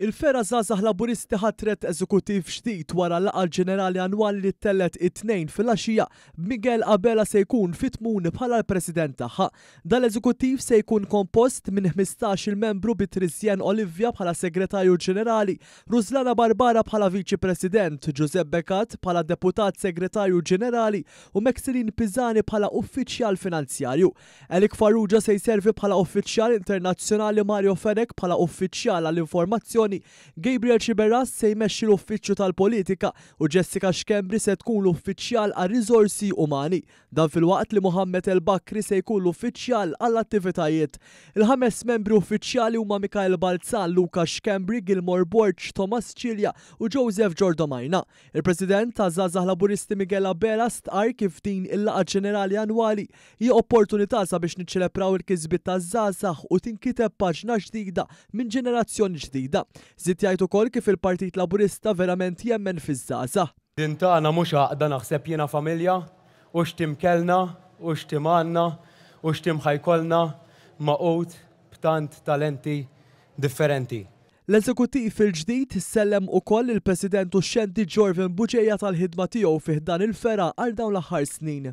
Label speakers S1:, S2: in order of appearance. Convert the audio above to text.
S1: Il-Fera Żgħażagħ Laburisti ħatret eżekuttiv ġdid wara l-laqgħa ġenerali annwali li tellet it-tnejn filgħaxija b'Miguel Abela se jkun fit-tmuni bħala l-President tagħha. Dal-eżekuttiv se jkun kompost minn 15-il membru bi Trisjan Olivia bħala Segretarju Ġenerali, Rużlana Barbara bħala Viċi President, Giuseppe Bekat bħala Deputat Segretarju Ġenerali u Mexilin Pizzani bħala Uffiċjal Finanzjarju. Elik Farrugia se jservi bħala Uffiċjal Internazzjonali, Mario Ferek bħala Uffiċjal għall-Informazzjoni, Gabriel Xiberras se jmexxi l-uffiċċju tal-politika u Jessica Xkembri se tkun l-uffiċjal għar-riżorsi umani. Dan fil-waqt li Mohammed El Bakri se jkun l-uffiċjal għall-attivitajiet. Il-5 membri uffiċjali huma Mikael Balzan, Luka Xkembri, Gilmore Borch, Thomas Cilja u Joseph Giordomajna. Il-President ta' Żgħażagħ Laburisti Miguel Abela stqarr kif din il-laqgħa ġenerali annwali hija opportunità sabiex niċċelebraw il-kisbiet taż-żgħażagħ u tinkiteb paġna ġdida minn ġenerazzjoni ġdida. Żied jgħid ukoll kif il-Partit Laburista verament jemmen fiż-żgħażagħ.
S2: Din tagħna mhux għaqda naħseb jiena familja u x'timkelna u x'timgħandna u x'timħajkolna maqut b'tant talenti differenti.
S1: L-eżekuttiv il-ġdid sellem ukoll il-President u x-xenti Jorvin Buġeja tal-ħidma tiegħu fih dan il-Fera għal dawn l-aħħar snin.